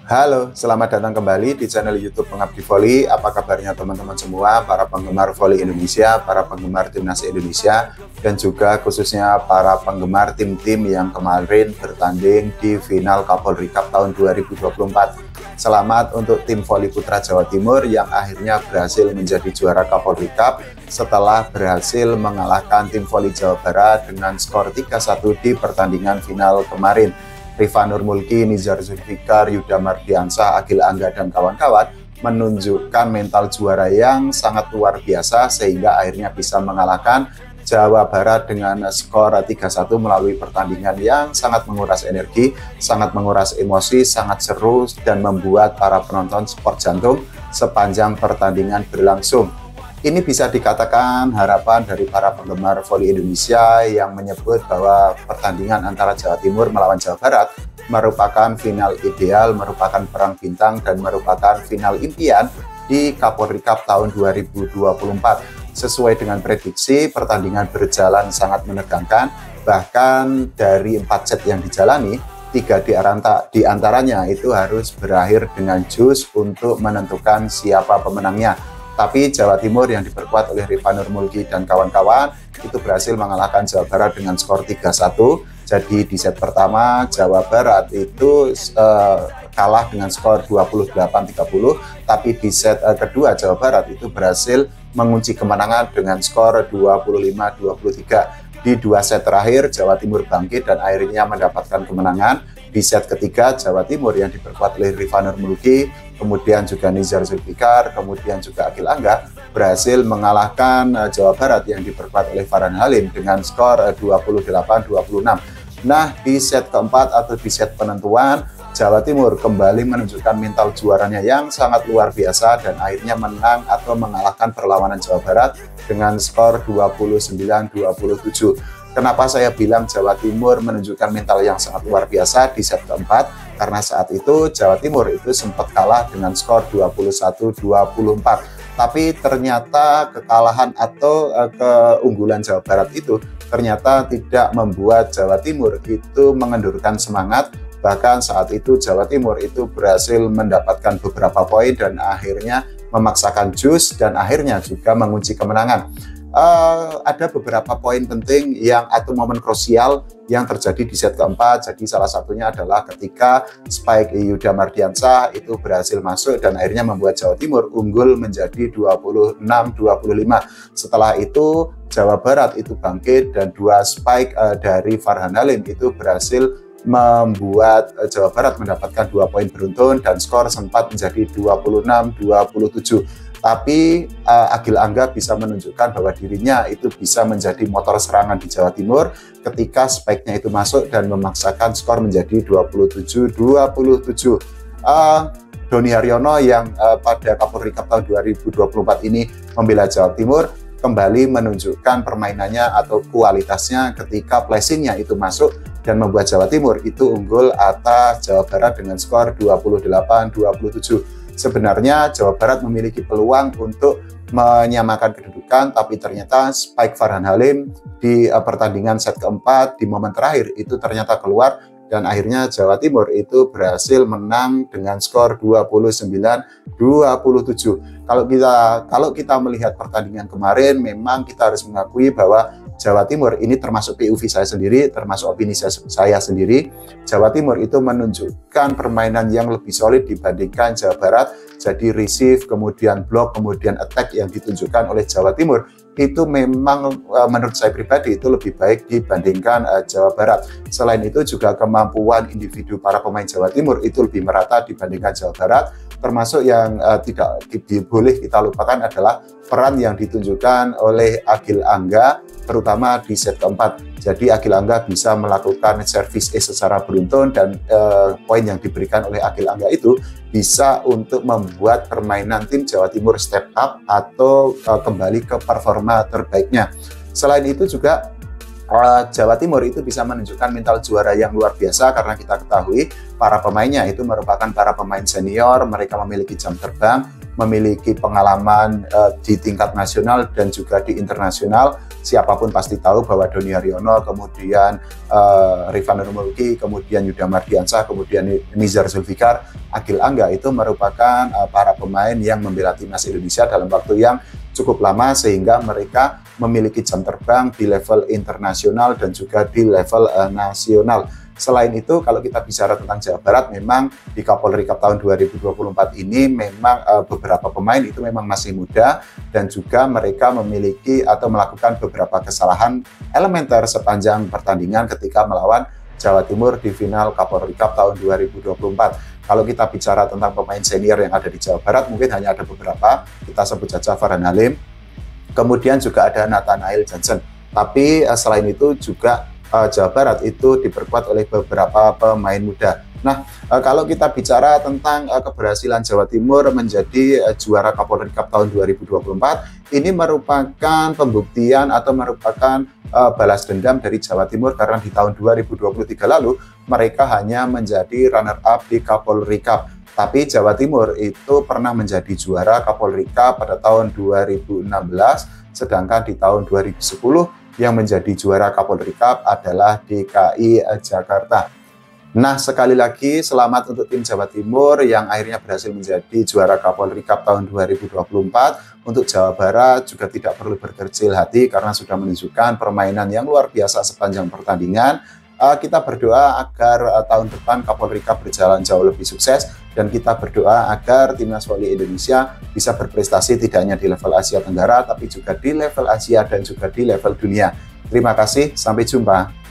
Halo, selamat datang kembali di channel YouTube Pengabdi Voli. Apa kabarnya teman-teman semua, para penggemar voli Indonesia, para penggemar timnas Indonesia, dan juga khususnya para penggemar tim-tim yang kemarin bertanding di final Kapolri Cup tahun 2024. Selamat untuk tim voli putra Jawa Timur yang akhirnya berhasil menjadi juara Kapolri Cup setelah berhasil mengalahkan tim voli Jawa Barat dengan skor 3-1 di pertandingan final kemarin. Rifa Nurmulki, Nizar Zulfikar, Yuda Mardiansah, Agil Angga, dan kawan-kawan menunjukkan mental juara yang sangat luar biasa sehingga akhirnya bisa mengalahkan Jawa Barat dengan skor 3-1 melalui pertandingan yang sangat menguras energi, sangat menguras emosi, sangat seru, dan membuat para penonton sport jantung sepanjang pertandingan berlangsung. Ini bisa dikatakan harapan dari para penggemar voli Indonesia yang menyebut bahwa pertandingan antara Jawa Timur melawan Jawa Barat merupakan final ideal, merupakan perang bintang, dan merupakan final impian di Kapolri Cup tahun 2024. Sesuai dengan prediksi, pertandingan berjalan sangat menegangkan, bahkan dari 4 set yang dijalani, 3 di antaranya itu harus berakhir dengan jus untuk menentukan siapa pemenangnya. Tapi Jawa Timur yang diperkuat oleh Rifa Nurmulki dan kawan-kawan itu berhasil mengalahkan Jawa Barat dengan skor 3-1. Jadi di set pertama Jawa Barat itu kalah dengan skor 28-30, tapi di set kedua Jawa Barat itu berhasil mengunci kemenangan dengan skor 25-23. Di 2 set terakhir Jawa Timur bangkit dan akhirnya mendapatkan kemenangan. Di set ketiga Jawa Timur yang diperkuat oleh Rifa Nurmulki, kemudian juga Nizar Zulfikar, kemudian juga Agil Angga berhasil mengalahkan Jawa Barat yang diperkuat oleh Farhan Halim dengan skor 28-26. Nah, di set keempat atau di set penentuan, Jawa Timur kembali menunjukkan mental juaranya yang sangat luar biasa dan akhirnya menang atau mengalahkan perlawanan Jawa Barat dengan skor 29-27. Kenapa saya bilang Jawa Timur menunjukkan mental yang sangat luar biasa di set keempat? Karena saat itu Jawa Timur itu sempat kalah dengan skor 21-24. Tapi ternyata kekalahan atau keunggulan Jawa Barat itu ternyata tidak membuat Jawa Timur itu mengendurkan semangat. Bahkan saat itu Jawa Timur itu berhasil mendapatkan beberapa poin dan akhirnya memaksakan jus dan akhirnya juga mengunci kemenangan. Ada beberapa poin penting atau momen krusial yang terjadi di set keempat. Jadi salah satunya adalah ketika spike Yuda Mardiansah itu berhasil masuk dan akhirnya membuat Jawa Timur unggul menjadi 26-25. Setelah itu Jawa Barat itu bangkit dan 2 spike dari Farhan Halim itu berhasil membuat Jawa Barat mendapatkan 2 poin beruntun dan skor sempat menjadi 26-27. Tapi Agil Angga bisa menunjukkan bahwa dirinya itu bisa menjadi motor serangan di Jawa Timur ketika spike-nya itu masuk dan memaksakan skor menjadi 27-27. Doni Haryono yang pada Kapolri Cup tahun 2024 ini membela Jawa Timur kembali menunjukkan permainannya atau kualitasnya ketika placing-nya itu masuk dan membuat Jawa Timur itu unggul atas Jawa Barat dengan skor 28-27. Sebenarnya Jawa Barat memiliki peluang untuk menyamakan kedudukan, tapi ternyata spike Farhan Halim di pertandingan set keempat di momen terakhir itu ternyata keluar dan akhirnya Jawa Timur itu berhasil menang dengan skor 29-27. Kalau kita melihat pertandingan kemarin, memang kita harus mengakui bahwa Jawa Timur ini termasuk POV saya sendiri, termasuk opini saya sendiri. Jawa Timur itu menunjukkan permainan yang lebih solid dibandingkan Jawa Barat. Jadi receive, kemudian block, kemudian attack yang ditunjukkan oleh Jawa Timur itu memang menurut saya pribadi itu lebih baik dibandingkan Jawa Barat. Selain itu juga kemampuan individu para pemain Jawa Timur itu lebih merata dibandingkan Jawa Barat. Termasuk yang tidak boleh kita lupakan adalah peran yang ditunjukkan oleh Agil Angga terutama di set keempat. Jadi Agil Angga bisa melakukan service ace secara beruntun dan poin yang diberikan oleh Agil Angga itu bisa untuk membuat permainan tim Jawa Timur step up atau kembali ke performa terbaiknya. Selain itu juga Jawa Timur itu bisa menunjukkan mental juara yang luar biasa karena kita ketahui para pemainnya itu merupakan para pemain senior, mereka memiliki jam terbang memiliki pengalaman di tingkat nasional dan juga di internasional. Siapapun pasti tahu bahwa Doni Haryono, kemudian Rifan Nurmulki, kemudian Yuda Mardiansah, kemudian Nizar Zulfikar, Agil Angga itu merupakan para pemain yang membela timnas Indonesia dalam waktu yang cukup lama, sehingga mereka memiliki jam terbang di level internasional dan juga di level nasional. Selain itu, kalau kita bicara tentang Jawa Barat, memang di Kapolri Cup tahun 2024 ini memang beberapa pemain itu memang masih muda, dan juga mereka memiliki atau melakukan beberapa kesalahan elementer sepanjang pertandingan ketika melawan Jawa Timur di final Kapolri Cup tahun 2024. Kalau kita bicara tentang pemain senior yang ada di Jawa Barat, mungkin hanya ada beberapa, kita sebut saja Farhan Halim, kemudian juga ada Nathanael Johnson. Tapi selain itu juga Jawa Barat itu diperkuat oleh beberapa pemain muda. Nah, kalau kita bicara tentang keberhasilan Jawa Timur menjadi juara Kapolri Cup tahun 2024, ini merupakan pembuktian atau merupakan balas dendam dari Jawa Timur, karena di tahun 2023 lalu mereka hanya menjadi runner-up di Kapolri Cup. Tapi Jawa Timur itu pernah menjadi juara Kapolri Cup pada tahun 2016, sedangkan di tahun 2010 yang menjadi juara Kapolri Cup adalah DKI Jakarta. Nah, sekali lagi selamat untuk tim Jawa Timur yang akhirnya berhasil menjadi juara Kapolri Cup tahun 2024. Untuk Jawa Barat juga tidak perlu berkecil hati karena sudah menunjukkan permainan yang luar biasa sepanjang pertandingan. Kita berdoa agar tahun depan Kapolri Cup berjalan jauh lebih sukses, dan kita berdoa agar timnas voli Indonesia bisa berprestasi tidak hanya di level Asia Tenggara tapi juga di level Asia dan juga di level dunia. Terima kasih, sampai jumpa.